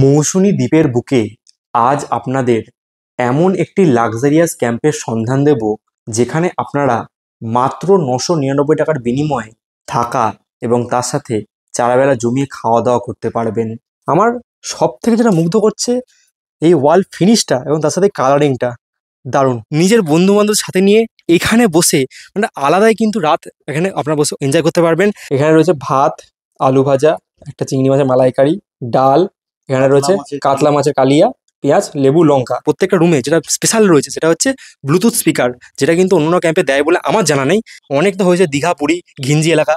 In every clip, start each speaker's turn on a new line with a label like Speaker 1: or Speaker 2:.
Speaker 1: মৌসুনী দ্বীপের বুকে আজ আপনাদের এমন একটি লাক্সারিয়াস ক্যাম্পের সন্ধান দেব, যেখানে আপনারা মাত্র 999 টাকার বিনিময়ে থাকা এবং তার সাথে চারবেলা জমিয়ে খাওয়া দাওয়া করতে পারবেন। আমার সব থেকে যেটা মুগ্ধ করছে এই ওয়াল ফিনিশটা এবং তার সাথে কালারিংটা দারুণ। নিজের বন্ধু বান্ধবের সাথে নিয়ে এখানে বসে মানে আলাদাই কিন্তু রাত এখানে আপনারা বসে এনজয় করতে পারবেন। এখানে রয়েছে ভাত, আলু ভাজা, একটা চিংড়ি মাছের মালাইকারি, ডাল, এখানে রয়েছে কাতলা মাছের কালিয়া, পেঁয়াজ, লেবু, লঙ্কা। প্রত্যেকটা রুমে যেটা স্পেশাল রয়েছে সেটা হচ্ছে ব্লুটুথ স্পিকার, যেটা কিন্তু অন্য ক্যাম্পে দেয় বলে আমার জানা নেই। অনেক তো হয়েছে দীঘা, পুরী, ঘিঞ্জি এলাকা।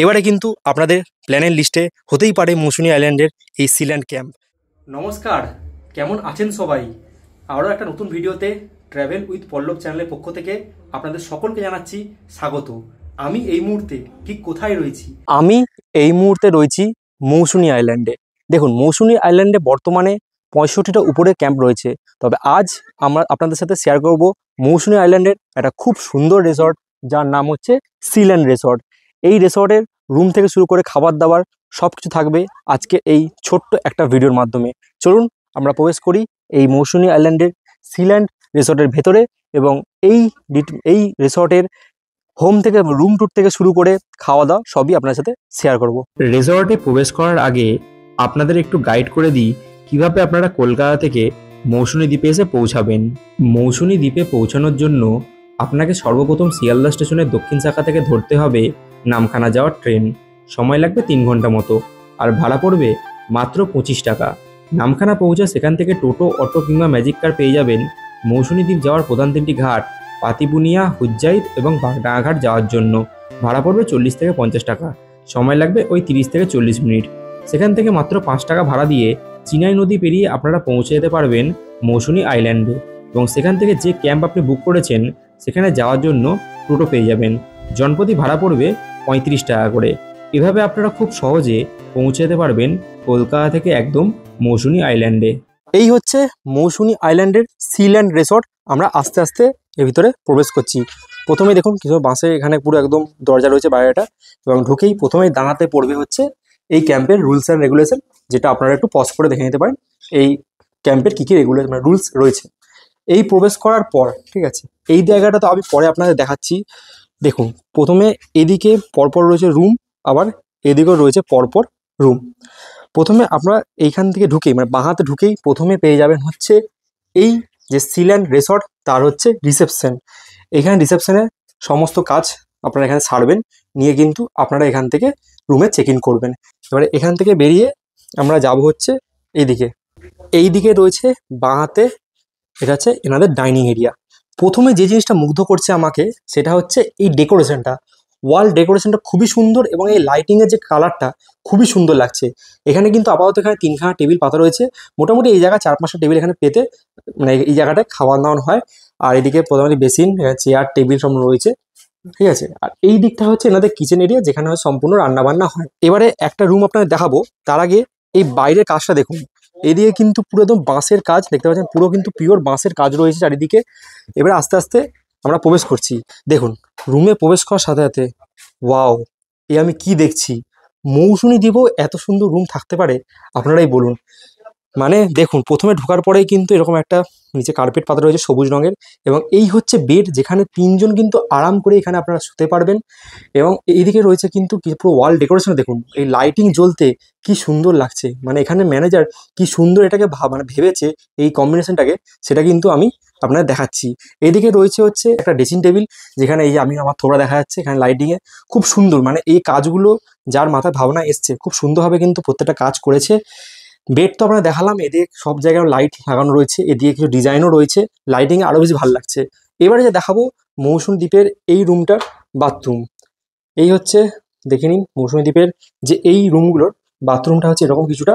Speaker 1: এবারে কিন্তু আপনাদের প্ল্যানের লিস্টে হতেই পারে মৌসুনী আইল্যান্ডের এই সিল্যান্ড ক্যাম্প। নমস্কার, কেমন আছেন সবাই? আরও একটা নতুন ভিডিওতে ট্র্যাভেল উইথ পল্লব চ্যানেলের পক্ষ থেকে আপনাদের সকলকে জানাচ্ছি স্বাগত। আমি এই মুহূর্তে ঠিক কোথায় রয়েছি? আমি এই মুহূর্তে রয়েছি মৌসুনী আইল্যান্ডে। দেখুন, মৌসুনী আইল্যান্ডে বর্তমানে 65টা উপরে ক্যাম্প রয়েছে, তবে আজ আমরা আপনাদের সাথে শেয়ার করব মৌসুনী আইল্যান্ডের একটা খুব সুন্দর রিসর্ট, যার নাম হচ্ছে সিল্যান্ড রিসর্ট। এই রিসর্টের রুম থেকে শুরু করে খাবার দাবার সব কিছু থাকবে আজকে এই ছোট্ট একটা ভিডিওর মাধ্যমে। চলুন আমরা প্রবেশ করি এই মৌসুনী আইল্যান্ডের সিল্যান্ড রিসর্টের ভেতরে, এবং এই রিসর্টের হোম থেকে রুম ট্যুর থেকে শুরু করে খাওয়া দাওয়া সবই আপনার সাথে শেয়ার করব।
Speaker 2: রিসর্টে প্রবেশ করার আগে আপনাদের একটু গাইড করে দিই কিভাবে আপনারা কলকাতা থেকে মৌসুনী দ্বীপে এসে পৌঁছাবেন। মৌসুনী দ্বীপে পৌঁছানোর জন্য আপনাকে সর্বপ্রথম শিয়ালদা স্টেশনের দক্ষিণ শাখা থেকে ধরতে হবে নামখানা যাওয়ার ট্রেন। সময় লাগবে 3 ঘন্টা মতো, আর ভাড়া পড়বে মাত্র 25 টাকা। নামখানা পৌঁছে সেখান থেকে টোটো, অটো কিংবা ম্যাজিক কার পেয়ে যাবেন মৌসুনী দ্বীপ যাওয়ার প্রধান 3টি ঘাট পাতিপুনিয়া, হুজ্জাইদ এবং বাগডাঙ্গা ঘাট যাওয়ার জন্য। ভাড়া পড়বে 40 থেকে 50 টাকা। সময় লাগবে ওই 30 থেকে 40 মিনিট। সেখান থেকে মাত্র 5 টাকা ভাড়া দিয়ে চিনাই নদী পেরিয়ে আপনারা পৌঁছে যেতে পারবেন মৌসুনী আইল্যান্ডে, এবং সেখান থেকে যে ক্যাম্প আপনি বুক করেছেন সেখানে যাওয়ার জন্য টোটো পেয়ে যাবেন। জনপ্রতি ভাড়া পড়বে 35 টাকা করে। এভাবে আপনারা খুব সহজে পৌঁছে যেতে পারবেন কলকাতা থেকে একদম মৌসুনী আইল্যান্ডে।
Speaker 1: এই হচ্ছে মৌসুনী আইল্যান্ডের সিল্যান্ড রিসর্ট। আমরা আস্তে আস্তে এর ভিতরে প্রবেশ করছি। প্রথমেই দেখুন কিছু বাসে এখানে পুরো একদম দরজা রয়েছে বাইরেটা, এবং ঢুকেই প্রথমেই দাঁড়াতে পড়বে হচ্ছে এই ক্যাম্পের রুলস অ্যান্ড রেগুলেশন, যেটা আপনারা একটু পজ করে দেখে নিতে পারেন। এই ক্যাম্পের কী কী রেগুলেশন মানে রুলস রয়েছে এই প্রবেশ করার পর। ঠিক আছে, এই জায়গাটা তো আমি পরে আপনাদের দেখাচ্ছি। দেখুন, প্রথমে এদিকে পরপর রয়েছে রুম, আবার এদিকেও রয়েছে পরপর রুম। প্রথমে আপনারা এইখান থেকে ঢুকেই মানে বাঁহাতে ঢুকেই প্রথমে পেয়ে যাবেন হচ্ছে এই যে সিল্যান্ড রিসর্ট তার হচ্ছে রিসেপশন। এখানে রিসেপশনে সমস্ত কাজ আপনারা এখানে সারবেন, নিয়ে কিন্তু আপনারা এখান থেকে রুমে চেক ইন করবেন। এবারে এখান থেকে বেরিয়ে আমরা যাব হচ্ছে এইদিকে রয়েছে বাঁহাতে, এটা হচ্ছে এনাদের ডাইনিং এরিয়া। প্রথমে যে জিনিসটা মুগ্ধ করছে আমাকে সেটা হচ্ছে এই ডেকোরেশনটা। ওয়াল ডেকোরেশনটা খুবই সুন্দর, এবং এই লাইটিংয়ের যে কালারটা খুবই সুন্দর লাগছে। এখানে কিন্তু আপাতত এখানে 3খানা টেবিল পাতা রয়েছে। মোটামুটি এই জায়গায় 4-5টা টেবিল এখানে পেতে মানে এই জায়গাটায় খাওয়া দাওয়া হয়। আর এদিকে প্রথমে বেসিন, চেয়ার, টেবিল সব রয়েছে। ঠিক আছে, আর এই দিকটা হচ্ছে এনাদের কিচেন এরিয়া, যেখানে সম্পূর্ণ রান্নাবান্না হয়। এবারে একটা রুম আপনাদের দেখাবো, তার আগে এই বাইরের কাজটা দেখুন। এদিকে কিন্তু পুরো একদম বাঁশের কাজ দেখতে পাচ্ছেন, পুরো কিন্তু পিওর বাঁশের কাজ রয়েছে চারিদিকে। এবারে আস্তে আস্তে আমরা প্রবেশ করছি। দেখুন, রুমে প্রবেশ করার সাথে সাথে ওয়াও, এ আমি কি দেখছি! মৌসুনী দ্বীপেও এত সুন্দর রুম থাকতে পারে, আপনারাই বলুন। মানে দেখুন, প্রথমে ঢোকার পরেই কিন্তু এরকম একটা নিচে কার্পেট পাতা রয়েছে সবুজ রঙের, এবং এই হচ্ছে বেড, যেখানে 3জন কিন্তু আরাম করে এখানে আপনারা শুতে পারবেন। এবং এইদিকে রয়েছে কিন্তু পুরো ওয়াল ডেকোরেশন দেখুন, এই লাইটিং জ্বলতে কি সুন্দর লাগছে। মানে এখানে ম্যানেজার কি সুন্দর এটাকে মানে ভেবেছে এই কম্বিনেশনটাকে, সেটা কিন্তু আমি আপনাদের দেখাচ্ছি। এদিকে রয়েছে হচ্ছে একটা ড্রেসিং টেবিল, যেখানে এই যে আমি আমার থোড়া দেখা যাচ্ছে এখানে লাইটিংয়ে খুব সুন্দর। মানে এই কাজগুলো যার মাথায় ভাবনা এসছে খুব সুন্দরভাবে কিন্তু প্রত্যেকটা কাজ করেছে। বেড তো আমরা দেখালাম, এদিকে সব জায়গায় লাইট লাগানো রয়েছে, এদিকে কিছু ডিজাইনও রয়েছে, লাইটিংয়ে আরও বেশি ভালো লাগছে। এবারে যে দেখাবো মৌসুনী দ্বীপের এই রুমটার বাথরুম। এই হচ্ছে দেখে নিন মৌসুনী দ্বীপের যে এই রুমগুলোর বাথরুমটা হচ্ছে এরকম কিছুটা।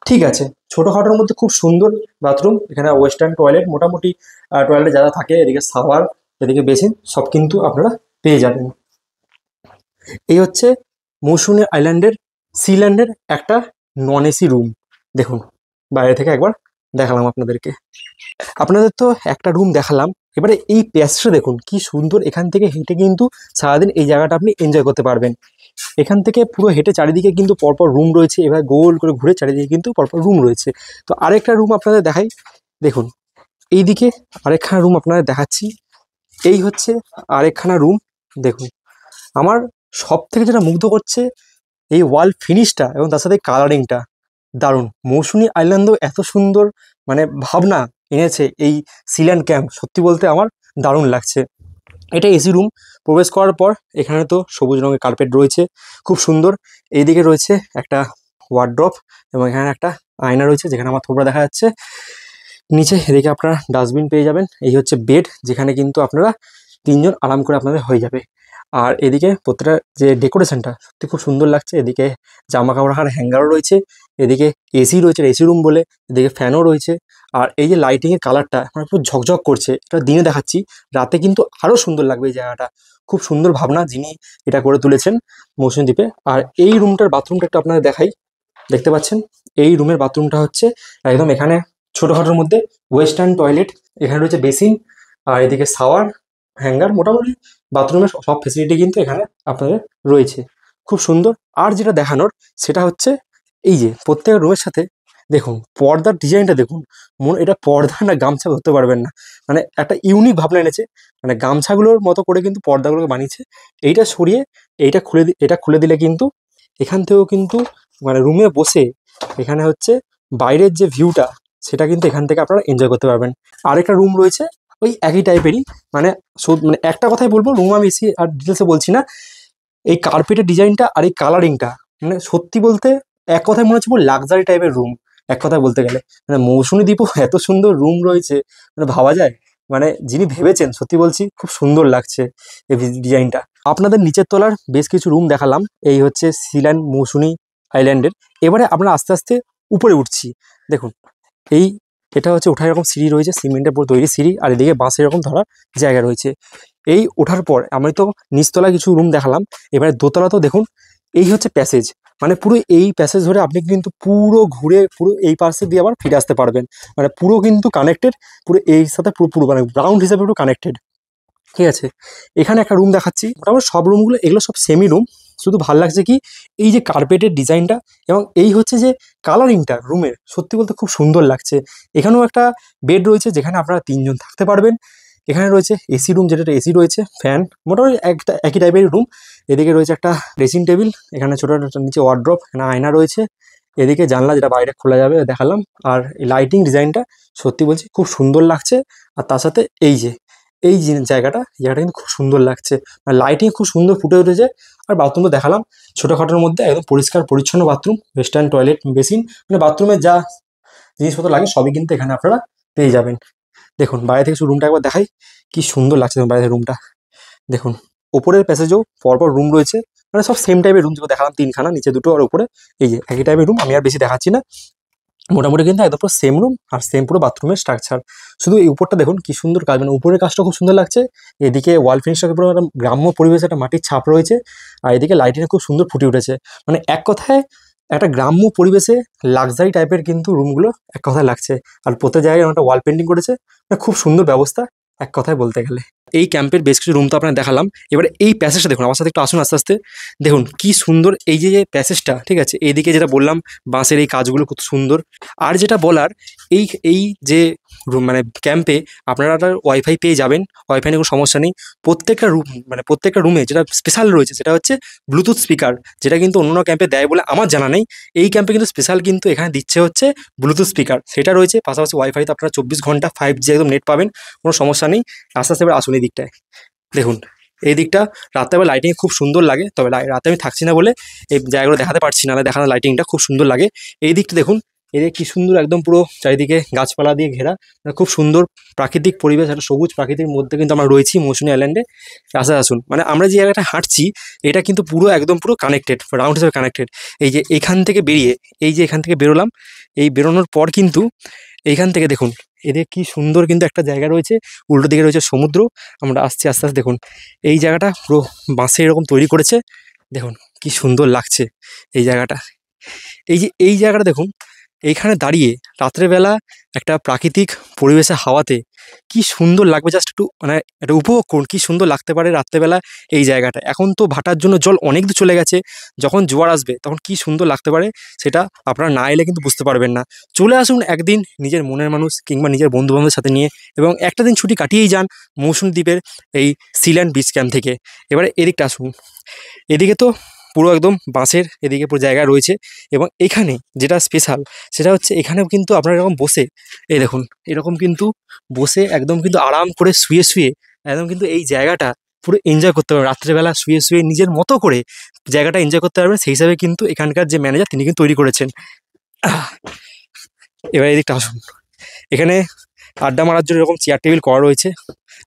Speaker 1: ঠিক আছে, ছোটোখাটোর মধ্যে খুব সুন্দর বাথরুম। এখানে ওয়েস্টার্ন টয়লেট, মোটামুটি টয়লেটে যা যা থাকে, এদিকে শাওয়ার, এদিকে বেসিন, সব কিন্তু আপনারা পেয়ে যাবেন। এই হচ্ছে মৌসুনী আইল্যান্ডের সিল্যান্ডের একটা নন এসি রুম। দেখুন, বাইরে থেকে একবার দেখালাম আপনাদেরকে। আপনাদের তো একটা রুম দেখালাম, এবারে এই প্যাসেজটা দেখুন কি সুন্দর। এখান থেকে হেঁটে কিন্তু সারাদিন এই জায়গাটা আপনি এনজয় করতে পারবেন। এখান থেকে পুরো হেঁটে চারিদিকে কিন্তু পরপর রুম রয়েছে, এবার গোল করে ঘুরে চারিদিকে কিন্তু পরপর রুম রয়েছে। তো আরেকটা রুম আপনাদের দেখাই, দেখুন এইদিকে আরেকখানা রুম আপনাদের দেখাচ্ছি। এই হচ্ছে আরেকখানা রুম। দেখুন আমার সব থেকে যেটা মুগ্ধ করছে এই ওয়াল ফিনিশটা এবং তার সাথে কালারিংটা দারুণ। মৌসুনি আইল্যান্ডও এত সুন্দর মানে ভাবনা এনেছে এই সিল্যান্ড ক্যাম্প, সত্যি বলতে আমার দারুণ লাগছে। এটা এসি রুম। প্রবেশ করার পর এখানে তো সবুজ রঙের কার্পেট রয়েছে, খুব সুন্দর। এইদিকে রয়েছে একটা ওয়ার্ড্রপ এবং এখানে একটা আয়না রয়েছে যেখানে আমার থোবড়া দেখা যাচ্ছে। নিচে এদিকে আপনারা ডাস্টবিন পেয়ে যাবেন। এই হচ্ছে বেড, যেখানে কিন্তু আপনারা 3 জন আরাম করে আপনাদের হয়ে যাবে। আর এদিকে প্রত্যেকটা যে ডেকোরেশনটা সত্যি খুব সুন্দর লাগছে। এদিকে জামা কাপড় রাখার হ্যাঙ্গারও রয়েছে, এদিকে এসি রয়েছে, এসি রুম বলে, এদিকে ফ্যানও রয়েছে। আর এই যে লাইটিংয়ের কালারটা আমার পুরো ঝকঝক করছে, এটা দিনে দেখাচ্ছি, রাতে কিন্তু আরও সুন্দর লাগবে এই জায়গাটা। খুব সুন্দর ভাবনা যিনি এটা করে তুলেছেন মৌসুমী দ্বীপে। আর এই রুমটার বাথরুমটা একটু আপনাদের দেখাই। দেখতে পাচ্ছেন এই রুমের বাথরুমটা হচ্ছে একদম এখানে ছোটোখাটোর মধ্যে ওয়েস্টার্ন টয়লেট, এখানে রয়েছে বেসিন আর এদিকে শাওয়ার, হ্যাঙ্গার, মোটামুটি বাথরুমের সব ফেসিলিটি কিন্তু এখানে আপনাদের রয়েছে, খুব সুন্দর। আর যেটা দেখানোর সেটা হচ্ছে এই যে প্রত্যেক রুমের সাথে দেখুন পর্দার ডিজাইনটা দেখুন, এটা পর্দা না গামছা ধরতে পারবেন না, মানে একটা ইউনিক ভাবনা এনেছে। মানে গামছাগুলোর মতো করে কিন্তু পর্দাগুলোকে বানিয়েছে। এইটা সরিয়ে এটা খুলে দিলে কিন্তু এখান থেকেও কিন্তু মানে রুমে বসে এখানে হচ্ছে বাইরের যে ভিউটা সেটা কিন্তু এখান থেকে আপনারা এনজয় করতে পারবেন। আরেকটা রুম রয়েছে ওই একই টাইপেরই, মানে মানে একটা কথাই বলবো, রুম আমি বেশি আর ডিটেলসে বলছি না। এই কার্পেটের ডিজাইনটা আর এই কালারিংটা মানে সত্যি বলতে এক কথায় মনে হচ্ছে পুরো লাক্সারি টাইপের রুম। এক কথায় বলতে গেলে মানে মৌসুমী দ্বীপও এত সুন্দর রুম রয়েছে, মানে ভাবা যায়। মানে যিনি ভেবেছেন সত্যি বলছি খুব সুন্দর লাগছে এই ডিজাইনটা। আপনাদের নিচের তলার বেশ কিছু রুম দেখালাম, এই হচ্ছে সিল্যান্ড মৌসুমী আইল্যান্ডের। এবারে আমরা আস্তে আস্তে উপরে উঠছি। দেখুন এই এটা হচ্ছে ওঠার এরকম সিঁড়ি রয়েছে, সিমেন্টের পুরো তৈরি সিঁড়ি, আর এদিকে বাঁশের এরকম ধরার জায়গা রয়েছে। এই ওঠার পর আমি তো নিচতলা কিছু রুম দেখালাম, এবারে দোতলা তো দেখুন এই হচ্ছে প্যাসেজ। মানে পুরো এই প্যাসেজ ধরে আপনি কিন্তু পুরো ঘুরে পুরো এই পাশে দিয়ে আবার ফিরে আসতে পারবেন। মানে পুরো কিন্তু কানেক্টেড, পুরো এই সাথে পুরো পুরো মানে রাউন্ড হিসাবে পুরো কানেক্টেড। ঠিক আছে, এখানে একটা রুম দেখাচ্ছি, মোটামুটি সব রুমগুলো এগুলো সব সেমি রুম। শুধু ভাল লাগছে কি এই যে কার্পেটের ডিজাইনটা এবং এই হচ্ছে যে কালারিংটা রুমের, সত্যি বলতে খুব সুন্দর লাগছে। এখানেও একটা বেড রয়েছে যেখানে আপনারা 3 জন থাকতে পারবেন। এখানে রয়েছে এসি রুম, যেটা এসি রয়েছে, ফ্যান, মোটামুটি একটা একই টাইপের রুম। এদিকে রয়েছে একটা ড্রেসিং টেবিল, এখানে ছোটো একটা নিচে ওয়ার্ড্রপ, এখানে আয়না রয়েছে। এদিকে জানলা যেটা বাইরে খোলা যাবে দেখালাম। আর এই লাইটিং ডিজাইনটা সত্যি বলছি খুব সুন্দর লাগছে। আর তার সাথে এই যে জায়গাটা কিন্তু খুব সুন্দর লাগছে, মানে লাইটিং খুব সুন্দর ফুটে উঠেছে। আর বাথরুমটা দেখালাম ছোটোখাটোর মধ্যে একদম পরিষ্কার পরিচ্ছন্ন বাথরুম, ওয়েস্টার্ন টয়লেট, বেসিন, মানে বাথরুমে যা জিনিসপত্র লাগে সবই কিন্তু এখানে আপনারা পেয়ে যাবেন। দেখুন বাইরে থেকে রুমটা একবার দেখাই, কি সুন্দর লাগছে বাইরে থেকে রুমটা। দেখুন ওপরের প্যাসেজেও পরপর রুম রয়েছে, মানে সব সেম টাইপের রুম, যেগুলো দেখালাম 3খানা, নিচে 2টো আর উপরে এই যে একই টাইপের রুম। আমি আর বেশি দেখাচ্ছি না, মোটামুটি কিন্তু একদম পুরো সেম রুম আর সেম পুরো বাথরুমের স্ট্রাকচার। শুধু এই উপরটা দেখুন কি সুন্দর কাজ, মানে উপরের কাজটা খুব সুন্দর লাগছে। এদিকে ওয়াল ফিনিশটা পুরো একটা গ্রাম্য পরিবেশে একটা মাটির ছাপ রয়েছে। আর এদিকে লাইটিংটা খুব সুন্দর ফুটে উঠেছে। মানে এক কথায় একটা গ্রাম্য পরিবেশে লাক্সারি টাইপের কিন্তু রুমগুলো এক কথায় লাগছে। আর প্রত্যেক জায়গায় একটা ওয়াল পেন্টিং করেছে, মানে খুব সুন্দর ব্যবস্থা এক কথায় বলতে গেলে। এই ক্যাম্পের বেশ কিছু রুম তো আপনার দেখালাম। এবারে এই প্যাসেজটা দেখুন, আমার সাথে একটু আসুন আস্তে আস্তে। দেখুন কি সুন্দর এই যে প্যাসেজটা, ঠিক আছে, এইদিকে যেটা বললাম বাঁশের এই কাজগুলো খুব সুন্দর। আর যেটা বলার এই এই যে রুম মানে ক্যাম্পে আপনারা ওয়াইফাই পেয়ে যাবেন, ওয়াইফাই নিয়ে কোনো সমস্যা নেই। প্রত্যেকটা রুম মানে প্রত্যেকটা রুমে যেটা স্পেশাল রয়েছে সেটা হচ্ছে ব্লুটুথ স্পিকার, যেটা কিন্তু অন্য ক্যাম্পে দেয় বলে আমার জানা নেই। এই ক্যাম্পে কিন্তু স্পেশাল কিন্তু এখানে দিচ্ছে হচ্ছে ব্লুটুথ স্পিকার, সেটা রয়েছে। পাশাপাশি ওয়াইফাইতে আপনারা 24 ঘন্টা 5G একদম নেট পাবেন, কোনো সমস্যা নেই। আস্তে আস্তে এবার আসুন এই দিকটায়। দেখুন এই দিকটা রাত্রেবেলা লাইটিং খুব সুন্দর লাগে, তবে রাতে আমি থাকছি না বলে এই জায়গাগুলো দেখাতে পারছি না, দেখানো লাইটিংটা খুব সুন্দর লাগে। এই দিকটা দেখুন, এদিকে কি সুন্দর একদম পুরো চারিদিকে গাছপালা দিয়ে ঘেরা, মানে খুব সুন্দর প্রাকৃতিক পরিবেশ, একটা সবুজ প্রাকৃতির মধ্যে কিন্তু আমরা রয়েছি মৌসুমী আইল্যান্ডে। আস্তে আসুন, মানে আমরা যে জায়গাটা হাঁটছি এটা কিন্তু পুরো একদম পুরো কানেক্টেড, রাউন্ড হিসেবে কানেক্টেড। এই যে এখান থেকে বেরিয়ে এই যে এখান থেকে বেরোলাম, এই বেরোনোর পর কিন্তু এইখান থেকে দেখুন এদের কি সুন্দর কিন্তু একটা জায়গা রয়েছে, উল্টো দিকে রয়েছে সমুদ্র। আমরা আসছি আস্তে আস্তে, দেখুন এই জায়গাটা পুরো বাঁশে এরকম তৈরি করেছে। দেখুন কি সুন্দর লাগছে এই জায়গাটা। এই জায়গাটা দেখুন, এইখানে দাঁড়িয়ে রাত্রেবেলা একটা প্রাকৃতিক পরিবেশে হাওয়াতে কি সুন্দর লাগবে, জাস্ট একটু মানে এটা উপভোগ করুন, কি সুন্দর লাগতে পারে রাত্রেবেলা এই জায়গাটা। এখন তো ভাটার জন্য জল অনেক দূর চলে গেছে, যখন জোয়ার আসবে তখন কি সুন্দর লাগতে পারে সেটা আপনারা না এলে কিন্তু বুঝতে পারবেন না। চলে আসুন একদিন নিজের মনের মানুষ কিংবা নিজের বন্ধুবান্ধবের সাথে নিয়ে, এবং একটা দিন ছুটি কাটিয়েই যান মৌসুমী দ্বীপের এই সিল্যান্ড বিচ ক্যাম্প থেকে। এবারে এদিকটা আসুন, এদিকে তো পুরো একদম বাঁশের এদিকে পুরো জায়গা রয়েছে, এবং এখানে যেটা স্পেশাল সেটা হচ্ছে এখানেও কিন্তু আপনারা এরকম বসে, এই দেখুন এরকম কিন্তু বসে একদম কিন্তু আরাম করে শুয়ে শুয়ে একদম কিন্তু এই জায়গাটা পুরো এনজয় করতে পারবেন। রাত্রেবেলা শুয়ে শুয়ে নিজের মতো করে জায়গাটা এনজয় করতে পারবেন, সেই হিসাবে কিন্তু এখানকার যে ম্যানেজার তিনি কিন্তু তৈরি করেছেন। এবার এদিকটা আসুন, এখানে আড্ডা মারার জন্য এরকম চেয়ার টেবিল করা রয়েছে,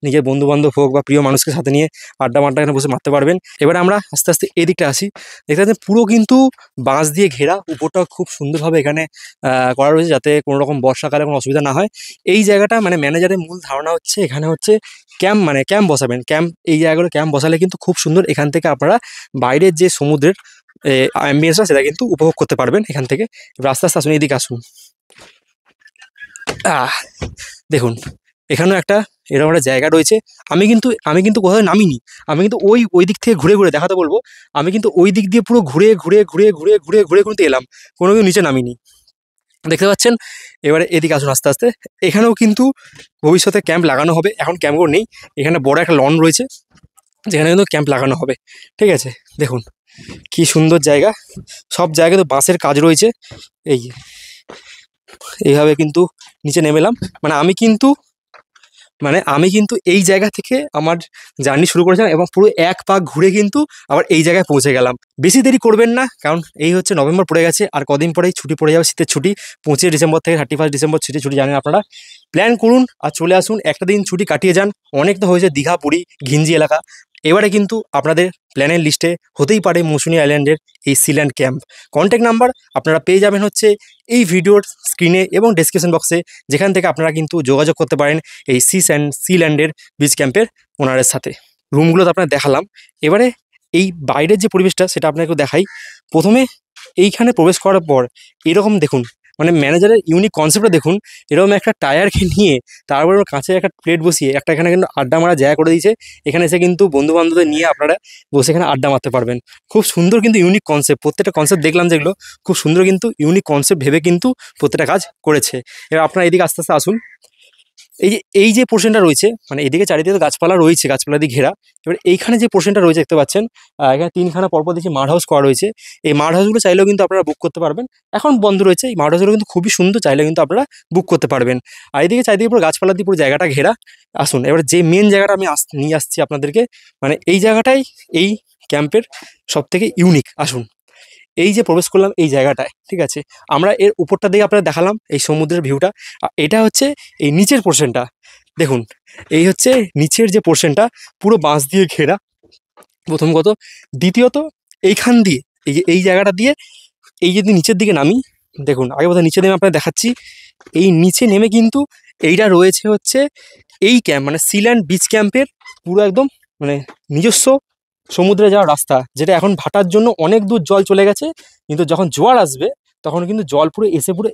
Speaker 1: নিজের বন্ধু বান্ধব হোক বা প্রিয় মানুষকে সাথে নিয়ে আড্ডা মাড্ডা এখানে বসে মারতে পারবেন। এবার আমরা আস্তে আস্তে এদিকটা আসি, দেখতে পাচ্ছেন পুরো কিন্তু বাঁশ দিয়ে ঘেরা, উপরটা খুব সুন্দরভাবে এখানে করা রয়েছে যাতে কোনো রকম বর্ষাকালে কোনো অসুবিধা না হয়। এই জায়গাটা মানে ম্যানেজারের মূল ধারণা হচ্ছে এখানে হচ্ছে ক্যাম্প, মানে ক্যাম্প বসাবেন, ক্যাম্প এই জায়গাগুলো ক্যাম্প বসালে কিন্তু খুব সুন্দর এখান থেকে আপনারা বাইরের যে সমুদ্রের অ্যাম্বিয়েন্সটা সেটা কিন্তু উপভোগ করতে পারবেন এখান থেকে। এবার আস্তে আস্তে আসুন, এদিকে আসুন, দেখুন এখানেও একটা এরকম একটা জায়গা রয়েছে। আমি কিন্তু কোথাও নামিনি, আমি কিন্তু ওই দিক থেকে ঘুরে ঘুরে দেখাতে বলবো, আমি কিন্তু ওই দিক দিয়ে পুরো ঘুরে ঘুরে ঘুরে ঘুরে ঘুরে ঘুরে কিন্তু এলাম, কোনো কিছু নিচে নামিনি, দেখতে পাচ্ছেন। এবারে এদিকে আসুন আস্তে আস্তে, এখানেও কিন্তু ভবিষ্যতে ক্যাম্প লাগানো হবে, এখন ক্যাম্পগুলো নেই, এখানে বড় একটা লন রয়েছে যেখানে কিন্তু ক্যাম্প লাগানো হবে। ঠিক আছে, দেখুন কি সুন্দর জায়গা, সব জায়গায় তো বাঁশের কাজ রয়েছে। এই এইভাবে কিন্তু নিচে নেমেলাম, আমি কিন্তু এই জায়গা থেকে আমার জার্নি শুরু করেছিলাম এবং পুরো এক পাক ঘুরে কিন্তু আবার এই জায়গায় পৌঁছে গেলাম। বেশি দেরি করবেন না, কারণ এই হচ্ছে নভেম্বর পড়ে গেছে, আর কদিন পরেই ছুটি পড়ে যাবে, শীতের ছুটি 25 ডিসেম্বর থেকে 31 ডিসেম্বর ছুটি জানেন আপনারা। প্ল্যান করুন আর চলে আসুন, একটা দিন ছুটি কাটিয়ে যান। অনেক তো হয়েছে দীঘা, পুরী, ঘিঞ্জি এলাকা, এবারে কিন্তু আপনাদের প্ল্যানের লিস্টে হতেই পারে মৌসুমী আইল্যান্ডের এই সিল্যান্ড ক্যাম্প। কন্ট্যাক্ট নাম্বার আপনারা পেয়ে যাবেন হচ্ছে এই ভিডিওর স্ক্রিনে এবং ডেসক্রিপশন বক্সে, যেখান থেকে আপনারা কিন্তু যোগাযোগ করতে পারেন এই সিল্যান্ডের বিচ ক্যাম্পের ওনারের সাথে। রুমগুলো তো আপনার দেখালাম, এবারে এই বাইরের যে পরিবেশটা সেটা আপনাকে দেখাই। প্রথমে এইখানে প্রবেশ করার পর এরকম দেখুন, মানে ম্যানেজারের ইউনিক কনসেপ্টটা দেখুন, এরকম একটা টায়ারকে নিয়ে তারপরে ওর কাঁচে একটা প্লেট বসিয়ে একটা এখানে কিন্তু আড্ডা মারা জায়গা করে দিয়েছে। এখানে এসে কিন্তু বন্ধু বান্ধবদের নিয়ে আপনারা বসে এখানে আড্ডা মারতে পারবেন। খুব সুন্দর কিন্তু ইউনিক কনসেপ্ট, প্রত্যেকটা কনসেপ্ট দেখলাম যেগুলো খুব সুন্দর, কিন্তু ইউনিক কনসেপ্ট ভেবে কিন্তু প্রত্যেকটা কাজ করেছে। এবার আপনারা এদিকে আস্তে আস্তে আসুন, এই যে পোর্শনটা রয়েছে, মানে এদিকে চারিদিকে তো গাছপালা রয়েছে, গাছপালা দিয়ে ঘেরা। এবার এইখানে যে পোর্শনটা রয়েছে দেখতে পাচ্ছেন, এখানে 3খানা পরপর দেখি মাড হাউস করা রয়েছে। এই মাড হাউসগুলো চাইলেও কিন্তু আপনারা বুক করতে পারবেন, এখন বন্ধ রয়েছে। এই মাড হাউসগুলো কিন্তু খুবই সুন্দর, চাইলে কিন্তু আপনারা বুক করতে পারবেন। আর এদিকে চারিদিকে পুরো গাছপালা দিয়ে পুরো জায়গাটা ঘেরা। আসুন এবার যে মেন জায়গাটা আমি নিয়ে আসছি আপনাদেরকে, মানে এই জায়গাটাই এই ক্যাম্পের সবথেকে ইউনিক। আসুন, এই যে প্রবেশ করলাম এই জায়গাটায়, ঠিক আছে, আমরা এর উপরটা দিয়ে আপনারা দেখালাম এই সমুদ্রের ভিউটা। এটা হচ্ছে এই নিচের পোর্শনটা, দেখুন এই হচ্ছে নিচের যে পোর্শনটা, পুরো বাঁশ দিয়ে ঘেরা প্রথম কথা। দ্বিতীয়ত এইখান দিয়ে এই জায়গাটা দিয়ে এই যদি নিচের দিকে নামি, দেখুন আগে বোধহয় নিচে নেমে আপনাদের দেখাচ্ছি। এই নিচে নেমে কিন্তু এইটা রয়েছে হচ্ছে এই ক্যাম্প, মানে সিল্যান্ড বিচ ক্যাম্পের পুরো একদম মানে নিজস্ব সমুদ্রে যাওয়ার রাস্তা, যেটা এখন ভাটার জন্য অনেক দূর জল চলে গেছে, কিন্তু যখন জোয়ার আসবে তখন কিন্তু জল পুরো এসে পুরো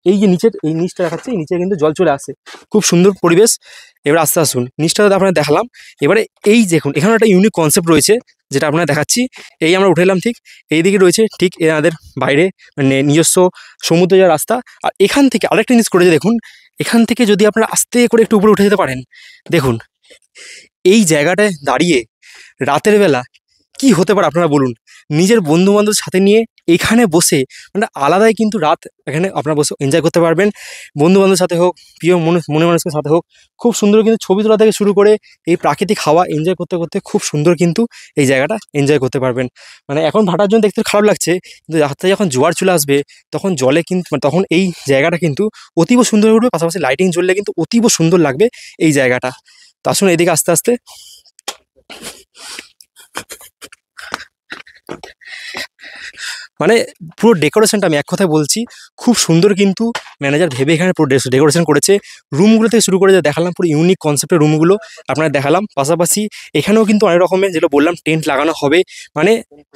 Speaker 1: এই যে নিচের এই নিচটা দেখাচ্ছে, এই নিচে কিন্তু জল চলে আসে, খুব সুন্দর পরিবেশ। এবার আস্তে আসুন, নিচটা তো আপনারা দেখালাম, এবারে এই দেখুন এখানে একটা ইউনিক কনসেপ্ট রয়েছে যেটা আপনারা দেখাচ্ছি। এই আমরা উঠে এলাম, ঠিক এই দিকে রয়েছে ঠিক এনাদের বাইরে মানে নিজস্ব সমুদ্রে যাওয়ার রাস্তা। আর এখান থেকে আরেকটা জিনিস করেছে দেখুন, এখান থেকে যদি আপনারা আস্তে করে একটু উপরে উঠে যেতে পারেন, দেখুন এই জায়গাটায় দাঁড়িয়ে রাতের বেলা কি হতে পারে আপনারা বলুন, নিজের বন্ধু বান্ধবের সাথে নিয়ে এখানে বসে মানে আলাদাই কিন্তু রাত এখানে আপনারা বসে এনজয় করতে পারবেন, বন্ধু বান্ধবের সাথে হোক, প্রিয় মনে মানুষের সাথে হোক। খুব সুন্দর কিন্তু ছবি তোলা থেকে শুরু করে এই প্রাকৃতিক হাওয়া এনজয় করতে করতে খুব সুন্দর কিন্তু এই জায়গাটা এনজয় করতে পারবেন। মানে এখন ভাটার জন্য দেখতে খারাপ লাগছে, কিন্তু রাত্রে যখন জোয়ার চলে আসবে তখন জলে কিন্তু তখন এই জায়গাটা কিন্তু অতীব সুন্দর হয়ে উঠবে, পাশাপাশি লাইটিং জ্বললে কিন্তু অতীব সুন্দর লাগবে এই জায়গাটা। তো আসুন এদিকে আস্তে আস্তে, মানে পুরো ডেকোরেশনটা আমি এক কথায় বলছি, খুব সুন্দর কিন্তু ম্যানেজার ভেবে এখানে পুরো ডেকোরেশন করেছে। রুমগুলো থেকে শুরু করে যে দেখালাম পুরো ইউনিক কনসেপ্টের রুমগুলো আপনারা দেখালাম, পাশাপাশি এখানেও কিন্তু অনেক রকমের যেগুলো বললাম টেন্ট লাগানো হবে। মানে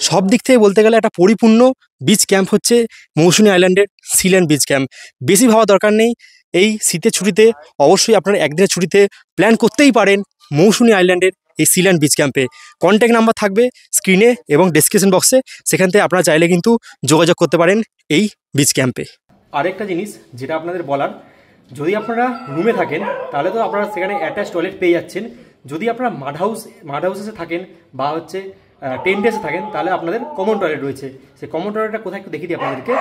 Speaker 1: সব দিক থেকে বলতে গেলে একটা পরিপূর্ণ বিচ ক্যাম্প হচ্ছে মৌসুমী আইল্যান্ডের সিল্যান্ড বিচ ক্যাম্প। বেশি ভাবা দরকার নেই, এই শীতের ছুটিতে অবশ্যই আপনারা একদিনের ছুটিতে প্ল্যান করতেই পারেন মৌসুনী আইল্যান্ডের এই সিল্যান্ড বিচ ক্যাম্পে। কন্ট্যাক্ট নাম্বার থাকবে স্ক্রিনে এবং ডেসক্রিপশন বক্সে, সেখান থেকে আপনারা চাইলে কিন্তু যোগাযোগ করতে পারেন এই বিচ ক্যাম্পে। আরেকটা জিনিস যেটা আপনাদের বলার, যদি আপনারা রুমে থাকেন তাহলে তো আপনারা সেখানে অ্যাটাচ টয়লেট পেয়ে যাচ্ছেন। যদি আপনারা মাড হাউসে থাকেন বা হচ্ছে টেন্ট হাউসে থাকেন তাহলে আপনাদের কমন টয়লেট রয়েছে। সেই কমন টয়লেটটা কোথায় একটু দেখিয়ে দিই আপনাদেরকে।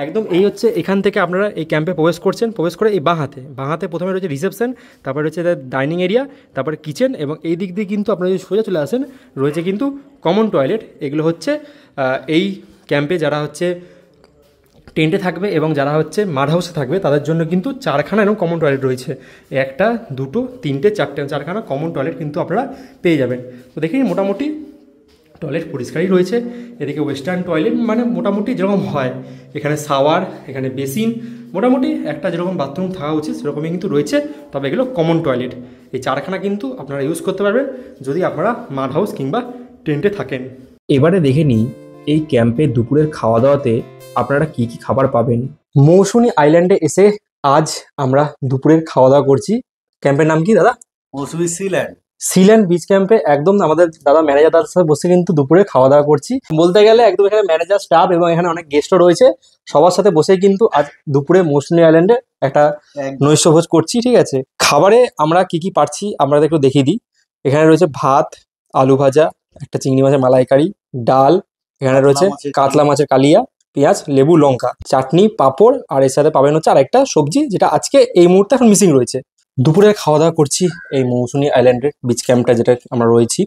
Speaker 1: একদম এই হচ্ছে এখান থেকে আপনারা এই ক্যাম্পে প্রবেশ করছেন, প্রবেশ করে এই বাঁ হাতে প্রথমে রয়েছে রিসেপশন, তারপরে রয়েছে ডাইনিং এরিয়া, তারপরে কিচেন, এবং এই দিক দিয়ে কিন্তু আপনারা যদি সোজা চলে আসেন রয়েছে কিন্তু কমন টয়লেট। এগুলো হচ্ছে এই ক্যাম্পে যারা হচ্ছে টেন্টে থাকবে এবং যারা হচ্ছে মাড হাউসে থাকবে তাদের জন্য কিন্তু 4খানা এরকম কমন টয়লেট রয়েছে। 1, 2, 3, 4খানা কমন টয়লেট কিন্তু আপনারা পেয়ে যাবেন। তো দেখি মোটামুটি টয়লেট পরিষ্কারই রয়েছে। এদিকে ওয়েস্টার্ন টয়লেট মানে মোটামুটি যেরকম হয়, এখানে শাওয়ার, এখানে বেসিন, মোটামুটি একটা যেরকম বাথরুম থাকা উচিত সেরকমই কিন্তু রয়েছে। তবে এগুলো কমন টয়লেট। এই 4খানা কিন্তু আপনারা ইউজ করতে পারবেন যদি আপনারা মাড হাউস কিংবা টেন্টে থাকেন।
Speaker 2: এবারে দেখে নিই এই ক্যাম্পে দুপুরের খাওয়া দাওয়াতে আপনারা কি কি খাবার পাবেন।
Speaker 1: মৌসুনী আইল্যান্ডে এসে আজ আমরা দুপুরের খাওয়া দাওয়া করছি। ক্যাম্পের নাম কি দাদা?
Speaker 3: মৌসুমী
Speaker 1: সিল্যান্ড বিচ ক্যাম্পে একদম আমাদের দাদা ম্যানেজার দাদার সাথে বসে কিন্তু দুপুরে খাওয়া দাওয়া করছি। বলতে গেলে একদম এখানে ম্যানেজার, স্টাফ এবং এখানে অনেক গেস্টও রয়েছে, সবার সাথে বসে কিন্তু আজ দুপুরে মৌসুনী আইল্যান্ডে একটা নৈশভোজ করছি। ঠিক আছে, খাবারে আমরা কি কি পাচ্ছি আমরা একটু দেখিয়ে দিই। এখানে রয়েছে ভাত, আলু ভাজা, একটা চিংড়ি মাছের মালাইকারি, ডাল, এখানে রয়েছে কাতলা মাছের কালিয়া, পেঁয়াজ, লেবু, লঙ্কা, চাটনি, পাঁপড়, আর এর সাথে পাবেন হচ্ছে আরেকটা সবজি যেটা আজকে এই মুহূর্তে এখন মিসিং রয়েছে। দুপুরে খাওয়া দাওয়া করছি এই মৌসুনী আইল্যান্ডের বিচ ক্যাম্পটা যেটা আমরা রয়েছি।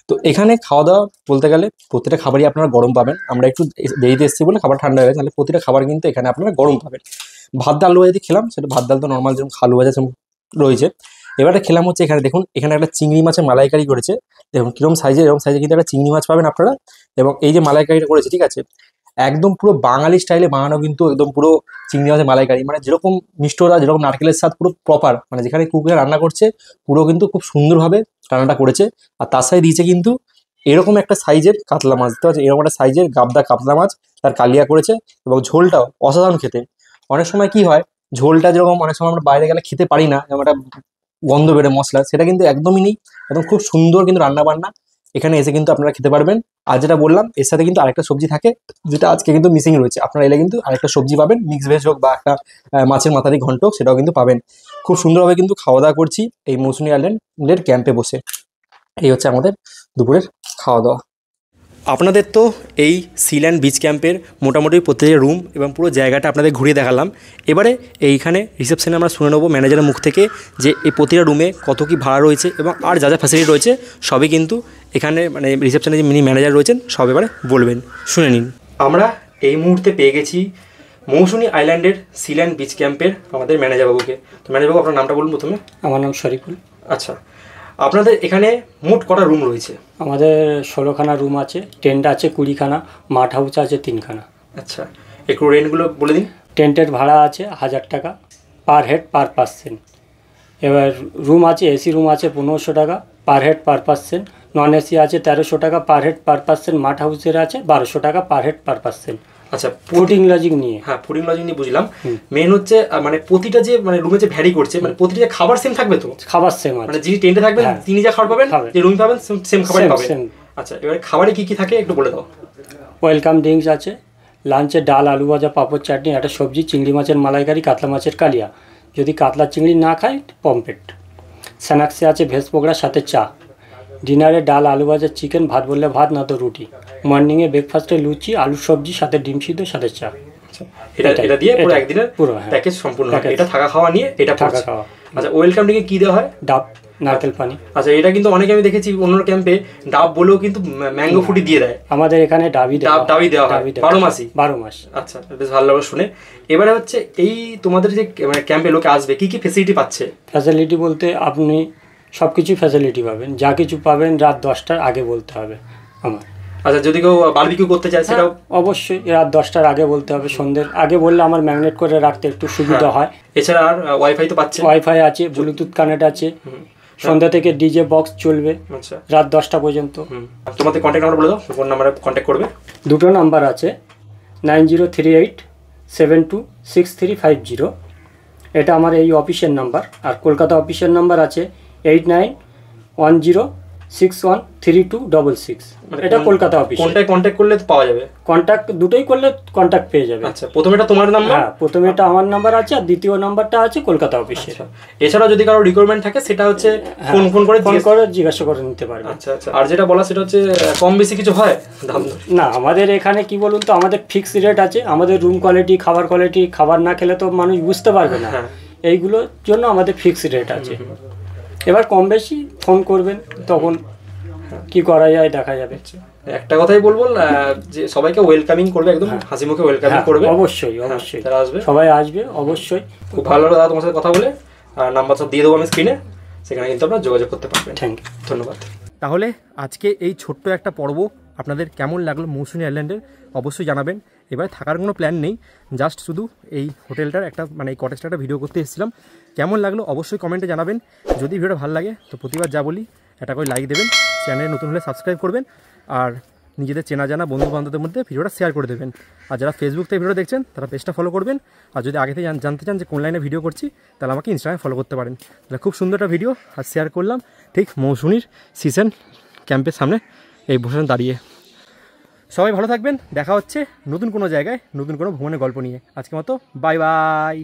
Speaker 1: তো এখানে খাওয়া দাওয়া বলতে গেলে প্রতিটা খাবারই আপনারা গরম পাবেন। আমরা একটু দেরিতে এসেছি বলে খাবার ঠান্ডা হয়ে গেছে, তাহলে প্রতিটা খাবার কিন্তু এখানে আপনারা গরম পাবেন। ভাত ডাল আলু ভাজা খেলাম, সেটা ভাত ডাল তো নর্মাল যেরকম আলু ভাজা রয়েছে। এবারে খেলাম হচ্ছে এখানে দেখুন, এখানে একটা চিংড়ি মাছের মালাইকারি করেছে। দেখুন কিরকম সাইজে, এরকম সাইজে কিন্তু একটা চিংড়ি মাছ পাবেন আপনারা। এবং এই যে মালাইকারিটা করেছে, ঠিক আছে, একদম পুরো বাঙালি স্টাইলে বানানো, কিন্তু একদম পুরো চিংড়ি মাছের মালাইকারি, মানে যেরকম মিষ্টরা, যেরকম নারকেলের স্বাদ পুরো প্রপার, মানে যেখানে কুকুরে রান্না করছে পুরো কিন্তু খুব সুন্দরভাবে রান্নাটা করেছে। আর তার সাথে দিয়েছে কিন্তু এরকম একটা সাইজের কাতলা মাছ, দেখতে পাচ্ছেন এরকম একটা সাইজের গাবদা কাতলা মাছ, তার কালিয়া করেছে। এবং ঝোলটাও অসাধারণ খেতে। অনেক সময় কি হয়, ঝোলটা যেরকম অনেক সময় আমরা বাইরে গেলে খেতে পারি না, যেমন একটা গন্ধ বেরোয় মশলা, সেটা কিন্তু একদমই নেই। একদম খুব সুন্দর কিন্তু রান্না বান্না এখানে এসে কিন্তু আপনারা খেতে পারবেন। আর যেটা বললাম, এর সাথে কিন্তু আরেকটা সবজি থাকে যেটা আজকে কিন্তু মিসিং রয়েছে। আপনারা এলে কিন্তু আরেকটা সবজি পাবেন, মিক্স ভেজ হোক বা একটা মাছের মাথারি ঘন্ট হোক, সেটাও কিন্তু পাবেন। খুব সুন্দরভাবে কিন্তু খাওয়া দাওয়া করছি এই মৌসুনী আইল্যান্ডের ক্যাম্পে বসে। এই হচ্ছে আমাদের দুপুরের খাওয়া দাওয়া। আপনাদের তো এই সিল্যান্ড বিচ ক্যাম্পের মোটামুটি প্রত্যেকটা রুম এবং পুরো জায়গাটা আপনাদের ঘুরিয়ে দেখালাম। এবারে এইখানে রিসেপশনে আমরা শুনে নেবো ম্যানেজারের মুখ থেকে যে এই প্রতিটা রুমে কত কী ভাড়া রয়েছে এবং আর যা যা ফ্যাসিলিটি রয়েছে সবই কিন্তু এখানে মানে রিসেপশনে যে মিনি ম্যানেজার রয়েছেন সব এবারে বলবেন, শুনে নিন। আমরা এই মুহূর্তে পেয়ে গেছি মৌসুনী আইল্যান্ডের সিল্যান্ড বিচ ক্যাম্পের আমাদের ম্যানেজারবাবুকে। তো ম্যানেজারবাবু আপনার নামটা বলুন প্রথমে।
Speaker 4: আমার নাম শরীফুল।
Speaker 1: আচ্ছা, আপনাদের এখানে মোট কটা রুম রয়েছে?
Speaker 4: আমাদের 16খানা রুম আছে, টেন্ট আছে 20খানা, মাঠ হাউস আছে 3খানা।
Speaker 1: আচ্ছা, একটু রেন্টগুলো বলে দিন।
Speaker 4: টেন্টের ভাড়া আছে 1000 টাকা পার হেড পার পার্সন। এবার রুম আছে, এসি রুম আছে 1500 টাকা per head per person, non AC আছে 1300 টাকা পার হেড পার পার্সন, মাঠ হাউসের আছে 1200 টাকা পার হেড পার পার্সন।
Speaker 1: আচ্ছা,
Speaker 4: ফুডিং লজিং নিয়ে।
Speaker 1: হ্যাঁ, ফুডিং লজিং নিয়ে বুঝলাম। মেন হচ্ছে মানে প্রতিটা যে মানে রুমে যে ভ্যারি করছে, মানে প্রতিটা যে খাবার সেম থাকবে তো?
Speaker 4: খাবার সেম আছে,
Speaker 1: মানে যিনি টেন্টে থাকবেন তিনি যা খাবার পাবেন, যে রুমে পাবেন সেম খাবারই পাবেন। আচ্ছা, এবারে খাবারে কি কি থাকে একটু বলে দাও।
Speaker 4: ওয়েলকাম ড্রিঙ্কস আছে, লাঞ্চে ডাল, আলু ভাজা, পাঁপড়, চাটনি, একটা সবজি, চিংড়ি মাছের মালাইকারি, কাতলা মাছের কালিয়া, যদি কাতলা চিংড়ি না খায় পমফ্রেট। স্ন্যাক্সে আছে ভেজ পকোড়া সাথে চা। ডিনারে ডাল, আলু ভাজা, চিকেন, ভাত বললে ভাত, না তো রুটি। মর্নিংয়ে ব্রেকফাস্টে লুচি, আলু সবজি সাথে ডিম সিদ্ধ সাথে চা।
Speaker 1: এটা দিয়ে পুরো একদিনের পুরো প্যাকেজ সম্পূর্ণ। এটা থাকা খাওয়া নিয়ে এটা থাকা খাওয়া। আচ্ছা, ওয়েলকাম ড্রিঙ্কে কি দেওয়া হয়?
Speaker 4: ডাব, নারকেল পানি।
Speaker 1: আচ্ছা, এটা কিন্তু অনেকে আমি দেখেছি অন্য ক্যাম্পে ডাব বলেও কিন্তু ম্যাঙ্গো ফ্রুটি দিয়ে দেয়।
Speaker 4: আমাদের এখানে ডাবই
Speaker 1: দেওয়া হয় 12 মাসই।
Speaker 4: 12 মাস।
Speaker 1: আচ্ছা, বেশ ভালো লাগলো শুনে। এবারে হচ্ছে এই তোমাদের যে মানে ক্যাম্পে লোকে আসবে কি কি ফ্যাসিলিটি পাচ্ছে?
Speaker 4: ফ্যাসিলিটি বলতে আপনি সব কিছু ফ্যাসিলিটি পাবেন, যা কিছু পাবেন রাত 10টার আগে বলতে হবে আমার।
Speaker 1: আচ্ছা, যদি কেউ বারবিকিউ করতে চায় সেটাও?
Speaker 4: অবশ্যই রাত 10টার আগে বলতে হবে, সন্ধ্যের আগে বললে আমার ম্যাগনেট করে রাখতে একটু সুবিধা হয়।
Speaker 1: এছাড়া আর ওয়াইফাই তো পাচ্ছে?
Speaker 4: ওয়াইফাই আছে, ব্লুটুথ কানেক্ট আছে, সন্ধ্যা থেকে ডিজে বক্স চলবে রাত 10টা পর্যন্ত।
Speaker 1: তোমাদের কন্ট্যাক্ট নাম্বার বলে দাও, কোন নাম্বারে কন্ট্যাক্ট করবে?
Speaker 4: দুটো নাম্বার আছে, 9038726350। এটা আমার এই অফিসের নাম্বার, আর কলকাতা অফিসের নাম্বার আছে 8910613266। এটা কলকাতা অফিস।
Speaker 1: কোনটায় কন্ট্যাক্ট করলে পাওয়া যাবে?
Speaker 4: কন্ট্যাক্ট দুটোই করলে কন্ট্যাক্ট পেয়ে যাবে।
Speaker 1: আচ্ছা, প্রথমে এটা তোমার নাম্বার?
Speaker 4: হ্যাঁ, প্রথমে এটা আমার নাম্বার আছে, আর দ্বিতীয় নাম্বারটা আছে কলকাতা অফিসের।
Speaker 1: এছাড়া যদি কারো রিকোয়ারমেন্ট থাকে সেটা হচ্ছে ফোন করে
Speaker 4: জিজ্ঞাসা করে নিতে পারবে।
Speaker 1: আচ্ছা আচ্ছা। আর যেটা বলা সেটা হচ্ছে কম বেশি কিছু হয় দাম?
Speaker 4: না, আমাদের এখানে কি বলুন তো, আমাদের ফিক্স রেট আছে। আমাদের রুম কোয়ালিটি, খাবার কোয়ালিটি, খাবার না খেলে তো মানুষ বুঝতে পারবে না, এইগুলোর জন্য আমাদের ফিক্স রেট আছে। এবার কম বেশি ফোন করবেন, তখন কি করা যায় দেখা যাবে।
Speaker 1: একটা কথাই বলবো যে সবাইকে ওয়েলকামিং করবে, একদম হাসি মুখে ওয়েলকামিং করবে।
Speaker 4: অবশ্যই অবশ্যই
Speaker 1: যারা আসবে,
Speaker 4: সবাই আসবে অবশ্যই।
Speaker 1: খুব ভালো লাগলো দাদা তোমার সাথে কথা বলে। আর নাম্বার সব দিয়ে দেবো আমি স্ক্রিনে, সেখানে কিন্তু আপনারা যোগাযোগ করতে পারবেন।
Speaker 4: থ্যাংক ইউ,
Speaker 1: ধন্যবাদ। তাহলে আজকে এই ছোট্ট একটা পর্ব আপনাদের কেমন লাগলো মৌসুনী আইল্যান্ডের অবশ্যই জানাবেন। এবার থাকার কোনো প্ল্যান নেই, জাস্ট শুধু এই হোটেলটার একটা মানে এই কটেজটার একটা ভিডিও করতে এসেছিলাম। কেমন লাগলো অবশ্যই কমেন্টে জানাবেন। যদি ভিডিওটা ভালো লাগে তো প্রতিবার যা বলি একটা করে লাইক দেবেন, চ্যানেলে নতুন হলে সাবস্ক্রাইব করবেন, আর নিজেদের চেনা জানা বন্ধু বান্ধবদের মধ্যে ভিডিওটা শেয়ার করে দেবেন। আর যারা ফেসবুক থেকে ভিডিও দেখছেন তারা পেজটা ফলো করবেন। আর যদি আগে থেকে জানতে চান যে কোন লাইনে ভিডিও করছি, তাহলে আমাকে ইনস্টাগ্রামে ফলো করতে পারেন। তাহলে খুব সুন্দর একটা ভিডিও আর শেয়ার করলাম ঠিক মৌসুমীর সিজন ক্যাম্পের সামনে এই বসে দাঁড়িয়ে। সবাই ভালো থাকবেন, দেখা হচ্ছে নতুন কোনো জায়গায় নতুন কোনো ভ্রমণের গল্প নিয়ে। আজকের মতো বাই বাই।